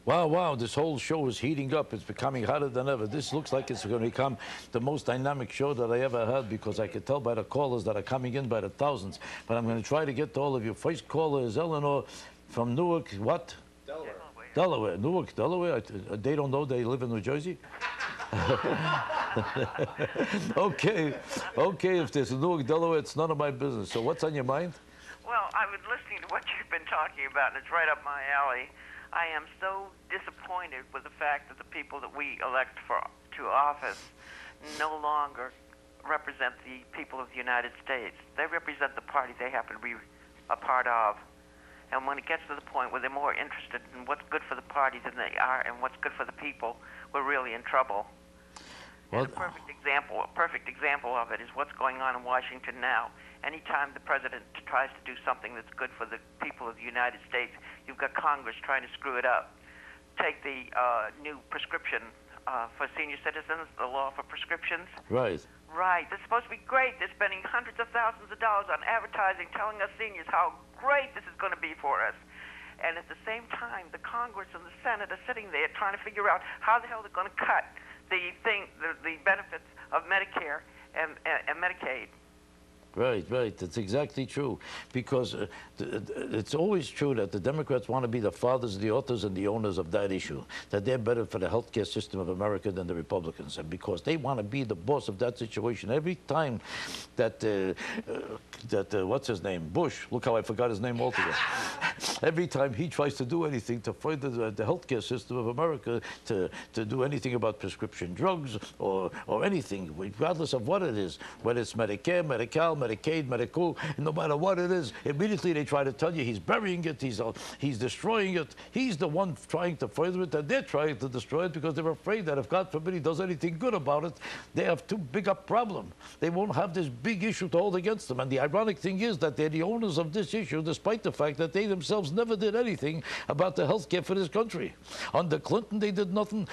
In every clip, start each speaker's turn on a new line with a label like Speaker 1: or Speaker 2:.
Speaker 1: Wow, wow, this whole show is heating up. It's becoming hotter than ever. This looks like it's going to become the most dynamic show that I ever had, because I could tell by the callers that are coming in by the thousands. But I'm going to try to get to all of you. First caller is Eleanor from Newark, what?
Speaker 2: Delaware.
Speaker 1: Delaware. Newark, Delaware. They don't know they live in New Jersey? Okay, if there's a Newark, Delaware, it's none of my business. So what's on your mind?
Speaker 3: Well, I was listening to what you've been talking about, and it's right up my alley. I am so disappointed with the fact that the people that we elect to office no longer represent the people of the United States. They represent the party they happen to be a part of. And when it gets to the point where they're more interested in what's good for the party than they are in what's good for the people, we're really in trouble.
Speaker 1: Well,
Speaker 3: And a perfect example of it is what's going on in Washington now. Anytime the president tries to do something that's good for the people of the United States, you've got Congress trying to screw it up. Take the new prescription for senior citizens, the law for prescriptions.
Speaker 1: right.
Speaker 3: Right. That's supposed to be great. They're spending hundreds of thousands of dollars on advertising, telling us seniors how great this is going to be for us. And at the same time, the Congress and the Senate are sitting there trying to figure out how the hell they're going to cut the benefits of Medicare and Medicaid.
Speaker 1: Right, right. That's exactly true. Because it's always true that the Democrats want to be the fathers, the authors, and the owners of that issue, that they're better for the healthcare system of America than the Republicans. And because they want to be the boss of that situation, every time that, what's his name, Bush, look how I forgot his name altogether. Every time he tries to do anything to further the healthcare system of America, to do anything about prescription drugs or anything, regardless of what it is, whether it's Medicare, Medi-Cal, Medicaid, Medical, no matter what it is, immediately they try to tell you he's burying it, he's destroying it. He's the one trying to further it, and they're trying to destroy it because they're afraid that if, God forbid, he does anything good about it, they have too big a problem. They won't have this big issue to hold against them. And the ironic thing is that they're the owners of this issue, despite the fact that they themselves never did anything about the health care for this country. Under Clinton, they did nothing.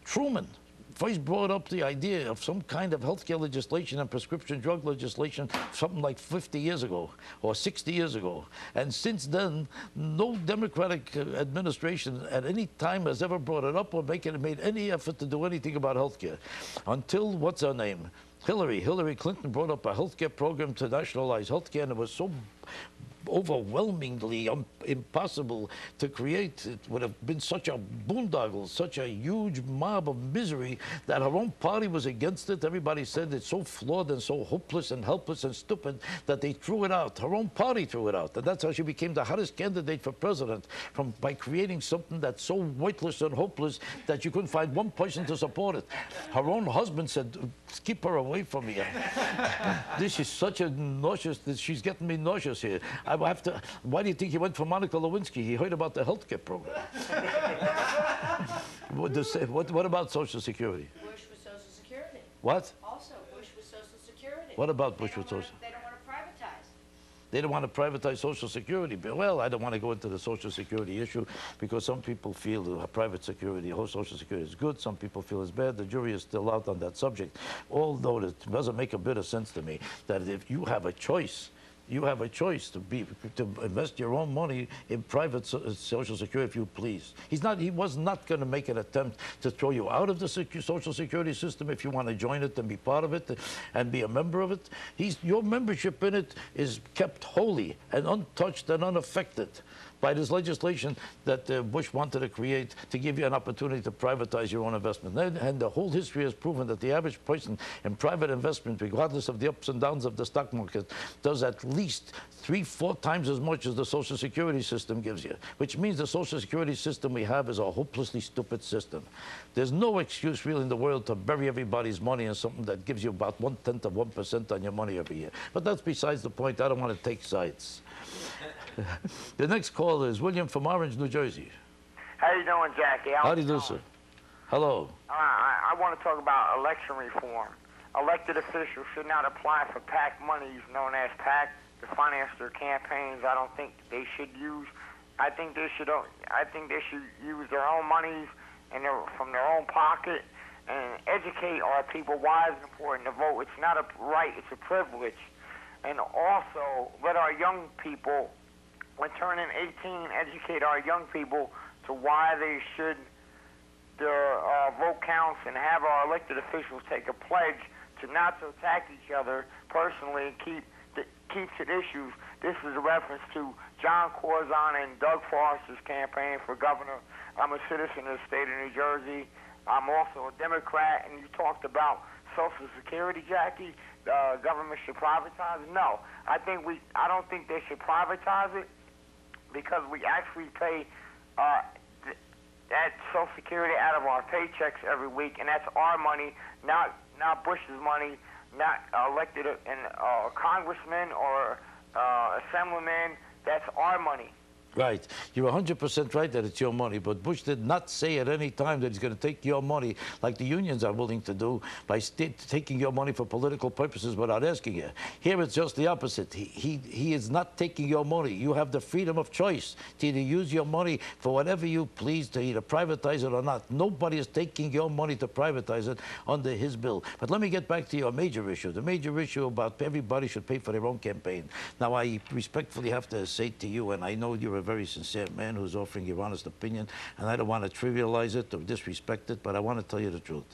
Speaker 1: Truman first brought up the idea of some kind of healthcare legislation and prescription drug legislation something like 50 years ago or 60 years ago. And since then, no Democratic administration at any time has ever brought it up or made any effort to do anything about healthcare. Until, what's her name? Hillary Clinton brought up a healthcare program to nationalize healthcare, and it was so overwhelmingly impossible to create. It would have been such a boondoggle, such a huge mob of misery, that her own party was against it. Everybody said it's so flawed and so hopeless and helpless and stupid that they threw it out. Her own party threw it out. And that's how she became the hottest candidate for president, by creating something that's so worthless and hopeless that you couldn't find one person to support it. Her own husband said, keep her away from me. This is such a nauseous, she's getting me nauseous here. I have to, why do you think he went for Monica Lewinsky? He heard about the healthcare program. What about Social Security?
Speaker 4: Bush with Social Security.
Speaker 1: What?
Speaker 4: Also, Bush with Social Security.
Speaker 1: What about Bush with Social?
Speaker 4: They don't want to privatize.
Speaker 1: They don't want to privatize Social Security. Well, I don't want to go into the Social Security issue because some people feel that private security, whole Social Security is good. Some people feel it's bad. The jury is still out on that subject. Although it doesn't make a bit of sense to me that if you have a choice, you have a choice to invest your own money in private Social Security if you please. He was not going to make an attempt to throw you out of the Social Security system if you want to join it and be part of it and be a member of it. Your membership in it is kept holy and untouched and unaffected by this legislation that Bush wanted to create to give you an opportunity to privatize your own investment. And the whole history has proven that the average person in private investment, regardless of the ups and downs of the stock market, does at least 3-4 times as much as the Social Security system gives you, which means the Social Security system we have is a hopelessly stupid system. There's no excuse really in the world to bury everybody's money in something that gives you about 1/10 of 1% on your money every year. But that's besides the point. I don't want to take sides. The next caller is William from Orange, New Jersey.
Speaker 5: How you doing, Jackie?
Speaker 1: How do you do, sir? Hello.
Speaker 5: I want to talk about election reform. Elected officials should not apply for PAC monies known as PAC to finance their campaigns. I don't think they should use. I think they should use their own monies and from their own pocket and educate our people why it's important to vote. It's not a right; it's a privilege. And also let our young people, when turning 18, educate our young people to why they should vote counts and have our elected officials take a pledge to not to attack each other personally and keeps it issues. This is a reference to John Corzine and Doug Foster's campaign for governor. I'm a citizen of the state of New Jersey. I'm also a Democrat, and you talked about Social Security, Jackie. Government should privatize it. No, I don't think they should privatize it because we actually pay that Social Security out of our paychecks every week, and that's our money, not Bush's money, not elected congressmen or assemblymen. That's our money.
Speaker 1: Right. You're 100% right that it's your money, but Bush did not say at any time that he's going to take your money like the unions are willing to do by taking your money for political purposes without asking you. Here it's just the opposite. He is not taking your money. You have the freedom of choice to either use your money for whatever you please, to either privatize it or not. Nobody is taking your money to privatize it under his bill. But let me get back to your major issue, the major issue about everybody should pay for their own campaign. Now, I respectfully have to say to you, and I know you're a very sincere man who's offering your honest opinion, and I don't want to trivialize it or disrespect it, but I want to tell you the truth.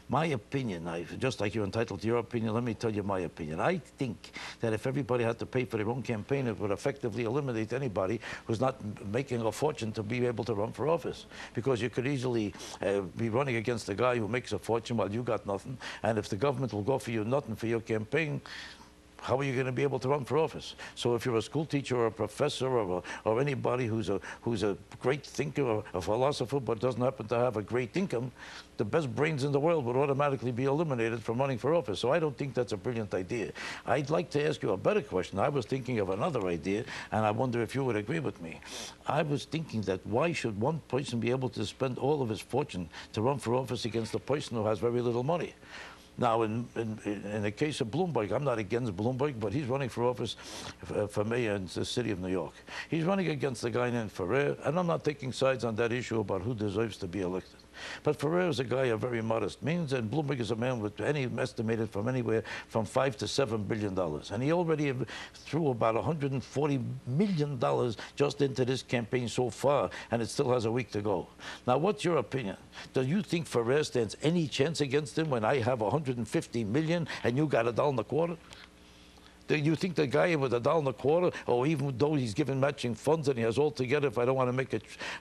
Speaker 1: My opinion, just like you're entitled to your opinion, let me tell you my opinion. I think that if everybody had to pay for their own campaign, it would effectively eliminate anybody who's not making a fortune to be able to run for office, because you could easily be running against a guy who makes a fortune while you got nothing, and if the government will go for you nothing for your campaign, how are you going to be able to run for office? So if you're a school teacher or a professor or anybody who's a great thinker or a philosopher but doesn't happen to have a great income, the best brains in the world would automatically be eliminated from running for office. So I don't think that's a brilliant idea. I'd like to ask you a better question. I was thinking of another idea, and I wonder if you would agree with me. I was thinking that why should one person be able to spend all of his fortune to run for office against a person who has very little money? Now, in the case of Bloomberg, I'm not against Bloomberg, but he's running for office for mayor in the city of New York. He's running against a guy named Ferrer, and I'm not taking sides on that issue about who deserves to be elected. But Ferrer is a guy of very modest means, and Bloomberg is a man with estimated from anywhere from $5 to $7 billion. And he already threw about $140 million just into this campaign so far, and it still has a week to go. Now, what's your opinion? Do you think Ferrer stands any chance against him when I have $150 million and you got $1.25? Do you think the guy with $1.25, or even though he's given matching funds and he has all together, if I don't want to make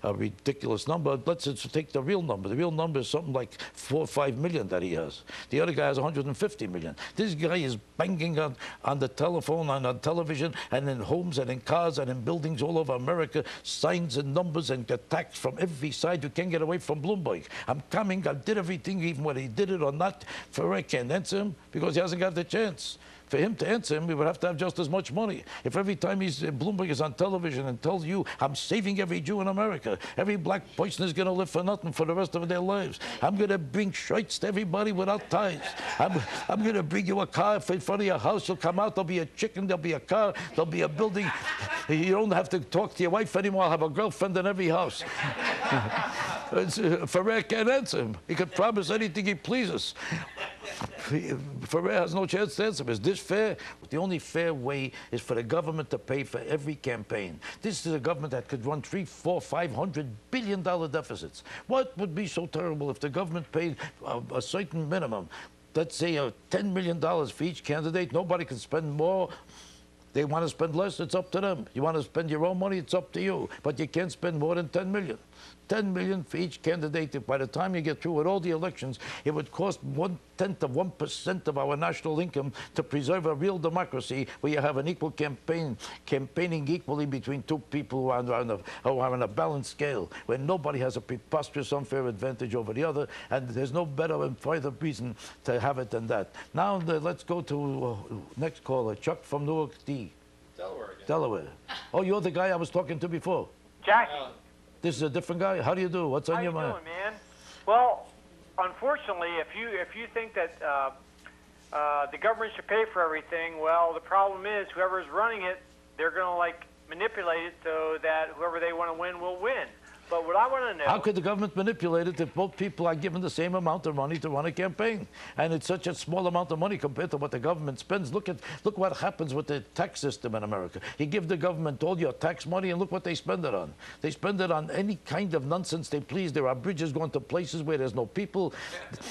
Speaker 1: a ridiculous number, let's just take the real number. The real number is something like $4 or $5 million that he has. The other guy has $150 million. This guy is banging on the telephone, on television, and in homes and in cars and in buildings all over America, signs and numbers and attacks from every side. You can't get away from Bloomberg. I'm coming, I did everything, even whether he did it or not. Ferrer can't answer him because he hasn't got the chance. For him to answer him, we would have to have just as much money. If every time Bloomberg is on television and tells you, I'm saving every Jew in America, every black person is going to live for nothing for the rest of their lives. I'm going to bring shirts to everybody without ties. I'm going to bring you a car in front of your house. You'll come out, there'll be a chicken, there'll be a car, there'll be a building. You don't have to talk to your wife anymore. I'll have a girlfriend in every house. Ferrer can't answer him. He can promise anything he pleases. Ferrer has no chance to answer him. Is this fair? The only fair way is for the government to pay for every campaign. This is a government that could run $300, $400, $500 billion deficits. What would be so terrible if the government paid a certain minimum? Let's say $10 million for each candidate. Nobody can spend more. They want to spend less, it's up to them. You want to spend your own money, it's up to you. But you can't spend more than $10 million. $10 million for each candidate. By the time you get through with all the elections, it would cost 1/10 of 1% of our national income to preserve a real democracy where you have an equal campaigning equally between two people who are on a balanced scale, where nobody has a preposterous unfair advantage over the other, and there's no better and further reason to have it than that. Now let's go to next caller, Chuck from Newark,
Speaker 2: Delaware again.
Speaker 1: Delaware. Oh, you're the guy I was talking to before.
Speaker 5: Jackie.
Speaker 1: This is a different guy. How do you do? What's on your mind?
Speaker 6: How you doing, man? Well, unfortunately, if you think that the government should pay for everything, well, the problem is whoever's running it, they're going to manipulate it so that whoever they want to win will win. But what I want to know...
Speaker 1: How could the government manipulate it if both people are given the same amount of money to run a campaign? And it's such a small amount of money compared to what the government spends. Look what happens with the tax system in America. You give the government all your tax money, and look what they spend it on. They spend it on any kind of nonsense they please. There are bridges going to places where there's no people.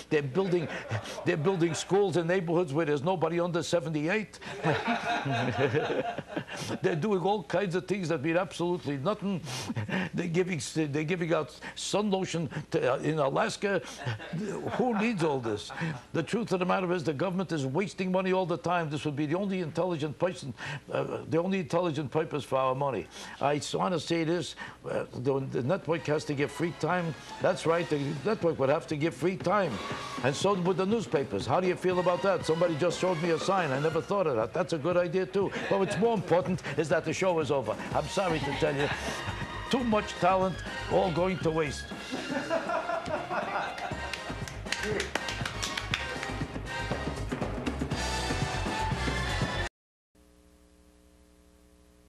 Speaker 1: They're building schools in neighborhoods where there's nobody under 78. They're doing all kinds of things that mean absolutely nothing. They're giving out sun lotion in Alaska. Who needs all this? The truth of the matter is the government is wasting money all the time. This would be the only intelligent person, the only intelligent purpose for our money. I want to say this, the network has to give free time. That's right, the network would have to give free time. And so would the newspapers. How do you feel about that? Somebody just showed me a sign. I never thought of that. That's a good idea too. But what's more important is that the show is over. I'm sorry to tell you. Too much talent, all going to waste.